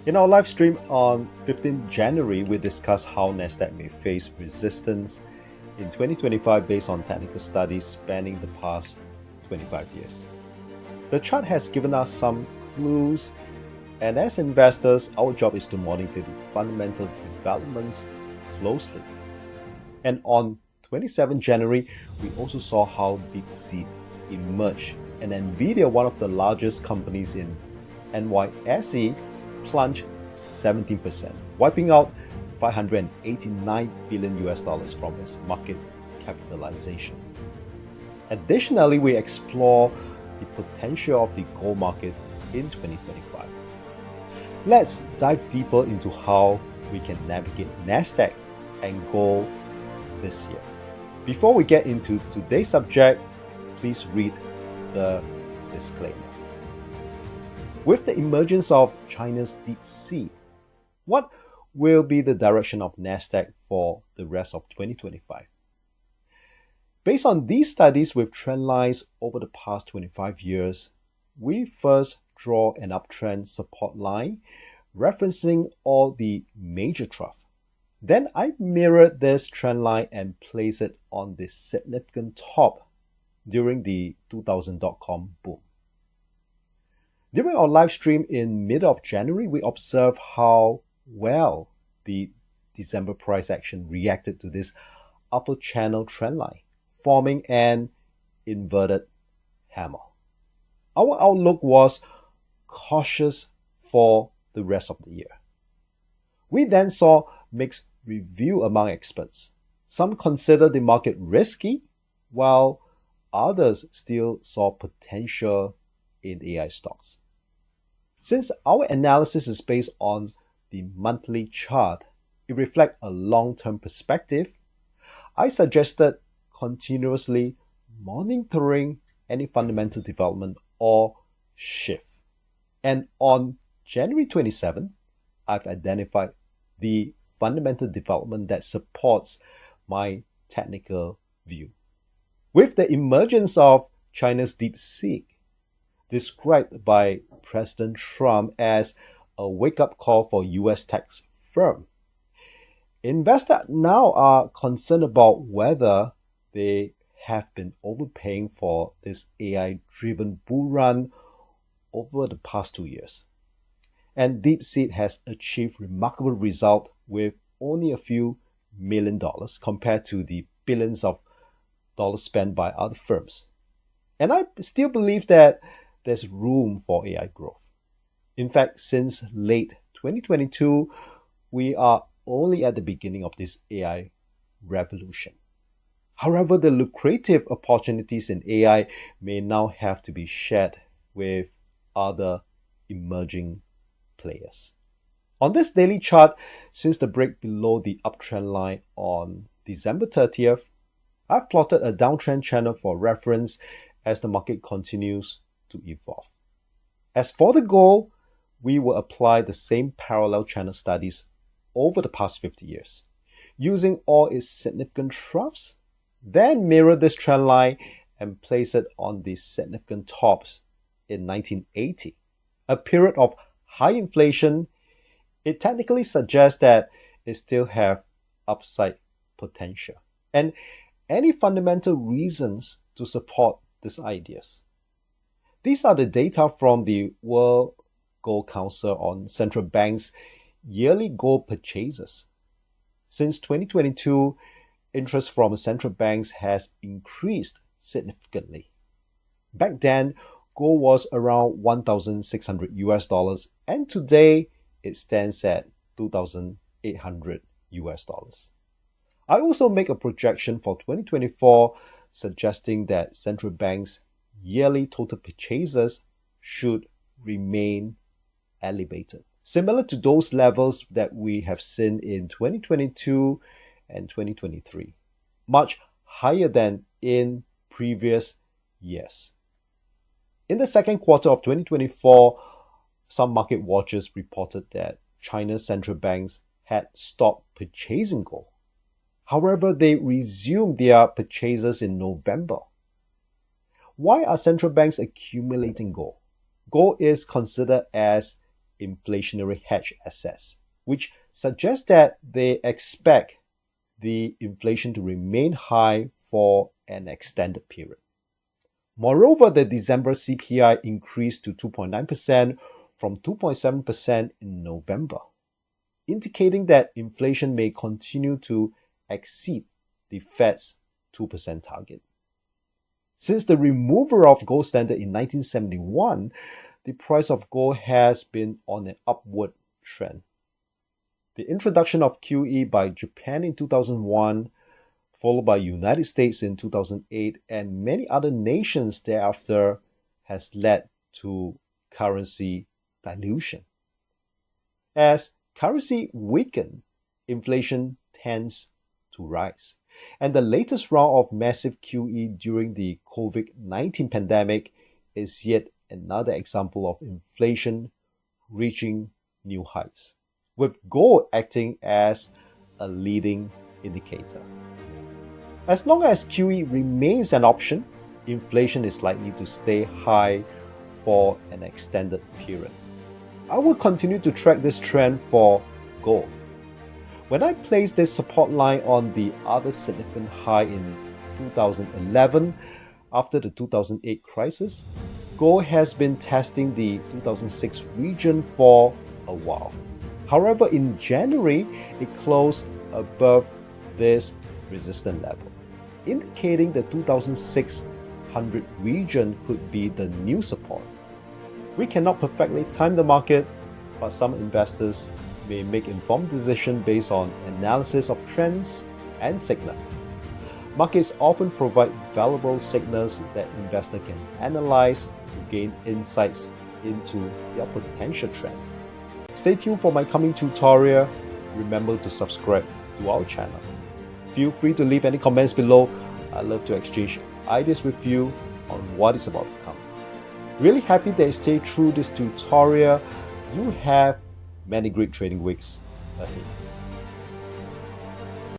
In our live stream on 15th January, we discussed how Nasdaq may face resistance in 2025 based on technical studies spanning the past 25 years. The chart has given us some clues, and as investors, our job is to monitor the fundamental developments closely. And on 27th January, we also saw how DeepSeek emerged, and Nvidia, one of the largest companies in NYSE, plunged 17%, wiping out $589 billion from its market capitalization. Additionally, we explore the potential of the gold market in 2025. Let's dive deeper into how we can navigate Nasdaq and gold this year. Before we get into today's subject, please read the disclaimer. With the emergence of China's DeepSeek, what will be the direction of Nasdaq for the rest of 2025? Based on these studies with trend lines over the past 25 years, we first draw an uptrend support line referencing all the major trough. Then I mirrored this trend line and place it on the significant top during the 2000.com boom. During our live stream in mid of January, we observed how well the December price action reacted to this upper channel trend line, forming an inverted hammer. Our outlook was cautious for the rest of the year. We then saw mixed review among experts. Some considered the market risky, while others still saw potential in AI stocks. Since our analysis is based on the monthly chart, it reflects a long-term perspective, I suggested continuously monitoring any fundamental development or shift. And on January 27, I've identified the fundamental development that supports my technical view. With the emergence of China's DeepSeek, described by President Trump as a wake-up call for US tech firm, investors now are concerned about whether they have been overpaying for this AI-driven bull run over the past 2 years. And DeepSeek has achieved remarkable results with only a few $1 million compared to the billions of dollars spent by other firms. And I still believe that there's room for AI growth. In fact, since late 2022, we are only at the beginning of this AI revolution. However, the lucrative opportunities in AI may now have to be shared with other emerging players. On this daily chart, since the break below the uptrend line on December 30th, I've plotted a downtrend channel for reference as the market continues to evolve. As for the goal, we will apply the same parallel channel studies over the past 50 years, using all its significant troughs, then mirror this trend line and place it on the significant tops in 1980, a period of high inflation. It technically suggests that it still have upside potential and any fundamental reasons to support these ideas. These are the data from the World Gold Council on central banks' yearly gold purchases. Since 2022, interest from central banks has increased significantly. Back then, gold was around $1,600 and today it stands at $2,800. I also make a projection for 2024 suggesting that central banks' yearly total purchases should remain elevated, similar to those levels that we have seen in 2022 and 2023, much higher than in previous years. In the second quarter of 2024, some market watchers reported that China's central banks had stopped purchasing gold. However, they resumed their purchases in November. Why are central banks accumulating gold? Gold is considered as inflationary hedge assets, which suggests that they expect the inflation to remain high for an extended period. Moreover, the December CPI increased to 2.9% from 2.7% in November, indicating that inflation may continue to exceed the Fed's 2% target. Since the removal of gold standard in 1971, the price of gold has been on an upward trend. The introduction of QE by Japan in 2001, followed by United States in 2008, and many other nations thereafter, has led to currency dilution. As currency weakens, inflation tends to rise. And the latest round of massive QE during the COVID-19 pandemic is yet another example of inflation reaching new heights, with gold acting as a leading indicator. As long as QE remains an option, inflation is likely to stay high for an extended period. I will continue to track this trend for gold. When I placed this support line on the other significant high in 2011 after the 2008 crisis, gold has been testing the 2006 region for a while. However, in January, it closed above this resistance level, indicating the 2600 region could be the new support. We cannot perfectly time the market, but some investors may make informed decisions based on analysis of trends and signal. Markets often provide valuable signals that investors can analyze to gain insights into their potential trend. Stay tuned for my coming tutorial. Remember to subscribe to our channel. Feel free to leave any comments below. I love to exchange ideas with you on what is about to come. Really happy that you stayed through this tutorial. You have many great trading weeks ahead.